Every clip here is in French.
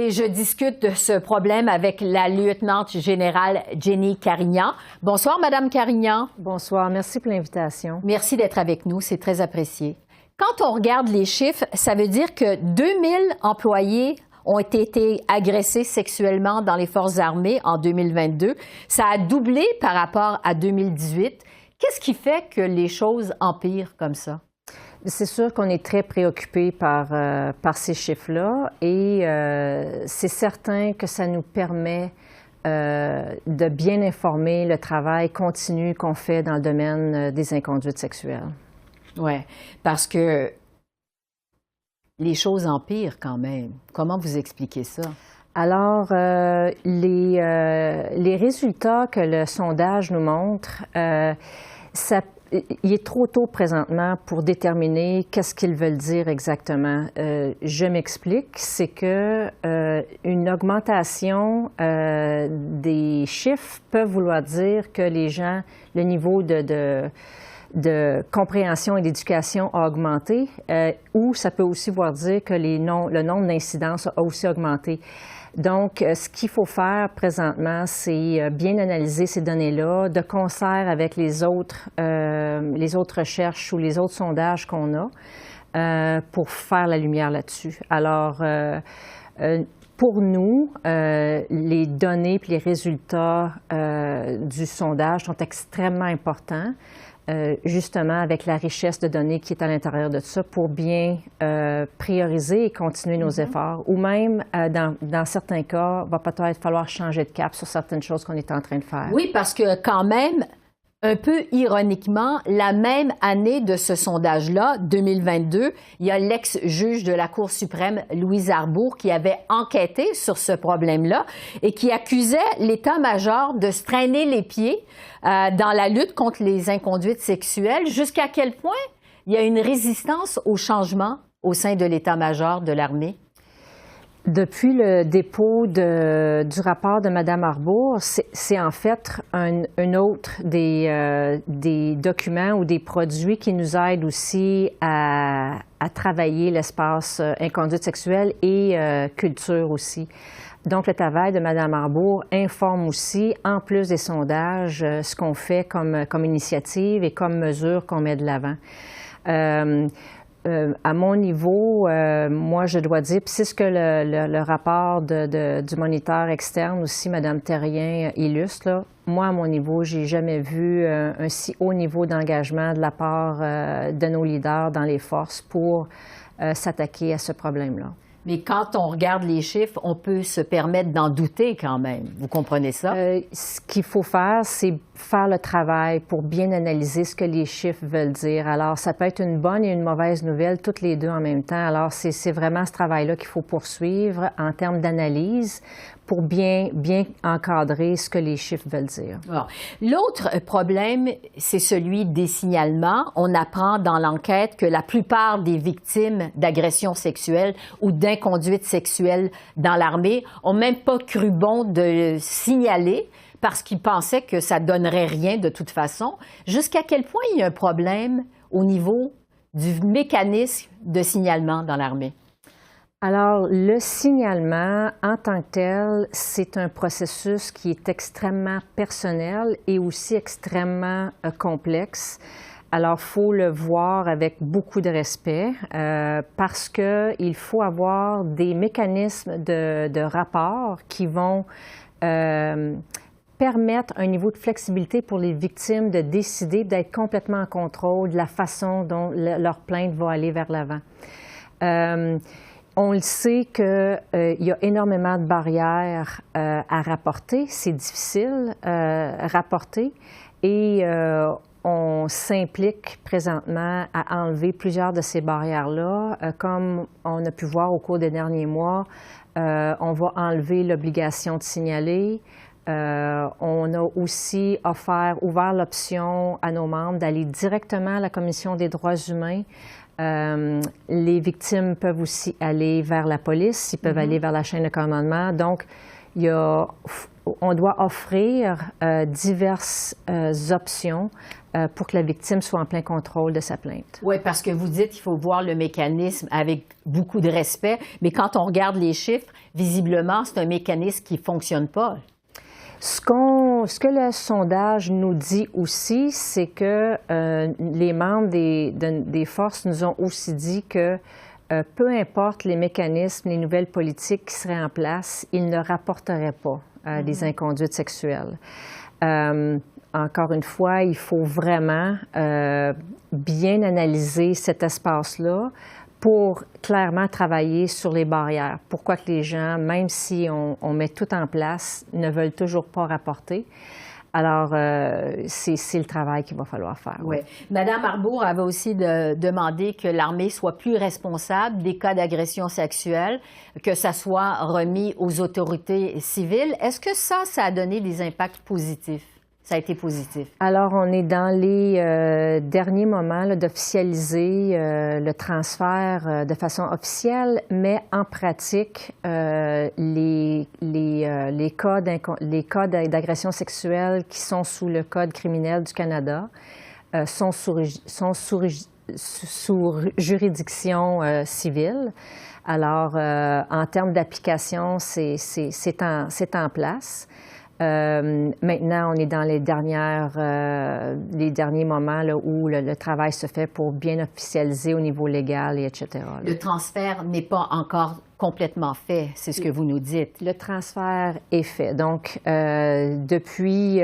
et je discute de ce problème avec la lieutenant générale Jenny Carignan. Bonsoir, Madame Carignan. Bonsoir, merci pour l'invitation. Merci d'être avec nous, c'est très apprécié. Quand on regarde les chiffres, ça veut dire que 2000 employés ont été agressés sexuellement dans les forces armées en 2022. Ça a doublé par rapport à 2018. Qu'est-ce qui fait que les choses empirent comme ça? C'est sûr qu'on est très préoccupé par ces chiffres-là et c'est certain que ça nous permet de bien informer le travail continu qu'on fait dans le domaine des inconduites sexuelles. Oui, parce que les choses empirent quand même. Comment vous expliquez ça? Alors, les résultats que le sondage nous montre, il est trop tôt présentement pour déterminer qu'est-ce qu'ils veulent dire exactement. Je m'explique, c'est que une augmentation des chiffres peut vouloir dire que les gens, le niveau de compréhension et d'éducation a augmenté, ou ça peut aussi vouloir dire que le nombre d'incidences a aussi augmenté. Donc, ce qu'il faut faire présentement, c'est bien analyser ces données-là de concert avec les autres recherches ou les autres sondages qu'on a pour faire la lumière là-dessus. Alors, pour nous, les données et les résultats du sondage sont extrêmement importants. Justement avec la richesse de données qui est à l'intérieur de ça pour bien prioriser et continuer nos efforts. Ou même, dans certains cas, va peut-être falloir changer de cap sur certaines choses qu'on est en train de faire. Oui, parce que quand même, un peu ironiquement, la même année de ce sondage-là, 2022, il y a l'ex-juge de la Cour suprême, Louise Arbour, qui avait enquêté sur ce problème-là et qui accusait l'État-major de se traîner les pieds dans la lutte contre les inconduites sexuelles. Jusqu'à quel point il y a une résistance au changement au sein de l'État-major de l'armée? Depuis le dépôt du rapport de Mme Arbour, c'est en fait un autre des documents ou des produits qui nous aident aussi à travailler l'espace inconduite sexuelle et culture aussi. Donc, le travail de Mme Arbour informe aussi, en plus des sondages, ce qu'on fait comme initiative et comme mesure qu'on met de l'avant. À mon niveau, moi, je dois dire, puis c'est ce que le rapport du moniteur externe aussi, Mme Terrien, illustre, là. Moi, à mon niveau, j'ai jamais vu un si haut niveau d'engagement de la part de nos leaders dans les forces pour s'attaquer à ce problème-là. Mais quand on regarde les chiffres, on peut se permettre d'en douter quand même. Vous comprenez ça? Ce qu'il faut faire, c'est faire le travail pour bien analyser ce que les chiffres veulent dire. Alors, ça peut être une bonne et une mauvaise nouvelle, toutes les deux en même temps. Alors, c'est vraiment ce travail-là qu'il faut poursuivre en termes d'analyse pour bien encadrer ce que les chiffres veulent dire. L'autre problème, c'est celui des signalements. On apprend dans l'enquête que la plupart des victimes d'agressions sexuelles ou d'inconduite sexuelle dans l'armée ont même pas cru bon de le signaler parce qu'ils pensaient que ça donnerait rien de toute façon. Jusqu'à quel point il y a un problème au niveau du mécanisme de signalement dans l'armée? Alors, le signalement, en tant que tel, c'est un processus qui est extrêmement personnel et aussi extrêmement complexe. Alors, il faut le voir avec beaucoup de respect parce qu'il faut avoir des mécanismes de rapport qui vont permettre un niveau de flexibilité pour les victimes de décider d'être complètement en contrôle de la façon dont leur plainte va aller vers l'avant. On le sait qu'il y a énormément de barrières à rapporter. C'est difficile à rapporter et on s'implique présentement à enlever plusieurs de ces barrières-là. Comme on a pu voir au cours des derniers mois, on va enlever l'obligation de signaler. On a aussi ouvert l'option à nos membres d'aller directement à la Commission des droits humains. Les victimes peuvent aussi aller vers la police, ils peuvent aller vers la chaîne de commandement. Donc, on doit offrir diverses options pour que la victime soit en plein contrôle de sa plainte. Oui, parce que vous dites qu'il faut voir le mécanisme avec beaucoup de respect, mais quand on regarde les chiffres, visiblement, c'est un mécanisme qui ne fonctionne pas. Ce que le sondage nous dit aussi, c'est que les membres des forces nous ont aussi dit que peu importe les mécanismes, les nouvelles politiques qui seraient en place, ils ne rapporteraient pas des inconduites sexuelles. Encore une fois, il faut vraiment bien analyser cet espace-là pour clairement travailler sur les barrières. Pourquoi que les gens, même si on met tout en place, ne veulent toujours pas rapporter. Alors, c'est le travail qu'il va falloir faire. Oui. Madame Arbour avait aussi demandé que l'armée soit plus responsable des cas d'agression sexuelle, que ça soit remis aux autorités civiles. Est-ce que ça a donné des impacts positifs? Ça a été positif. Alors, on est dans les derniers moments d'officialiser le transfert de façon officielle, mais en pratique, les cas d'agression sexuelle qui sont sous le Code criminel du Canada sont sous juridiction civile. Alors, en termes d'application, c'est en place. Maintenant, on est dans les derniers moments là, où le travail se fait pour bien officialiser au niveau légal, et etc. Là. Le transfert n'est pas encore complètement fait, c'est ce que vous nous dites. Le transfert est fait. Donc, depuis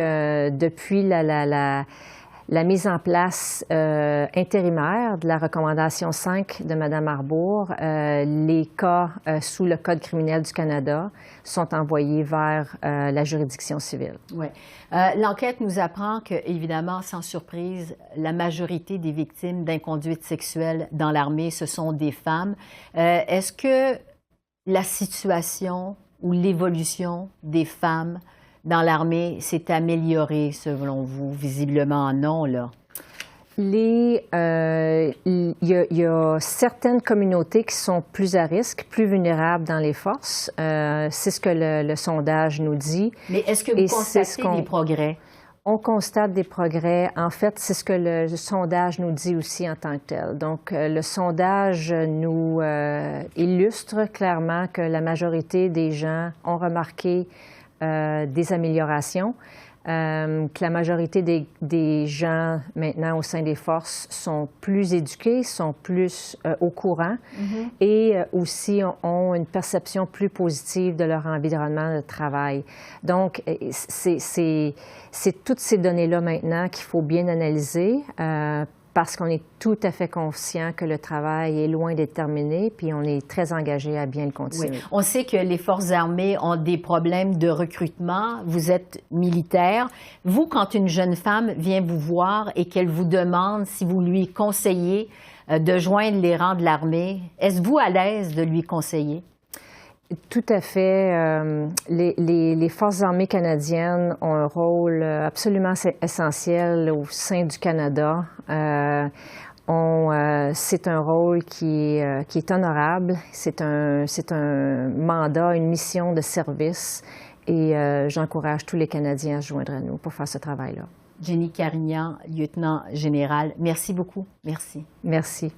la mise en place intérimaire de la recommandation 5 de Mme Arbour, les cas sous le Code criminel du Canada sont envoyés vers la juridiction civile. Oui. L'enquête nous apprend que, évidemment, sans surprise, la majorité des victimes d'inconduite sexuelle dans l'armée, ce sont des femmes. Est-ce que la situation ou l'évolution des femmes dans l'armée s'est améliorée, selon vous? Visiblement non, là. Il y a certaines communautés qui sont plus à risque, plus vulnérables dans les forces. C'est ce que le sondage nous dit. Mais est-ce que vous constatez des progrès? On constate des progrès. En fait, c'est ce que le sondage nous dit aussi en tant que tel. Donc, le sondage nous illustre clairement que la majorité des gens ont remarqué des améliorations, que la majorité des gens maintenant au sein des forces sont plus éduqués, sont plus au courant et aussi ont une perception plus positive de leur environnement de travail. Donc, c'est toutes ces données-là maintenant qu'il faut bien analyser parce qu'on est tout à fait conscient que le travail est loin d'être terminé, puis on est très engagé à bien le continuer. Oui. On sait que les forces armées ont des problèmes de recrutement. Vous êtes militaire. Vous, quand une jeune femme vient vous voir et qu'elle vous demande si vous lui conseillez de joindre les rangs de l'armée, êtes-vous à l'aise de lui conseiller? Tout à fait. Les Forces armées canadiennes ont un rôle absolument essentiel au sein du Canada. C'est un rôle qui est honorable. C'est un mandat, une mission de service. Et j'encourage tous les Canadiens à se joindre à nous pour faire ce travail-là. Jenny Carignan, lieutenant général, merci beaucoup. Merci. Merci.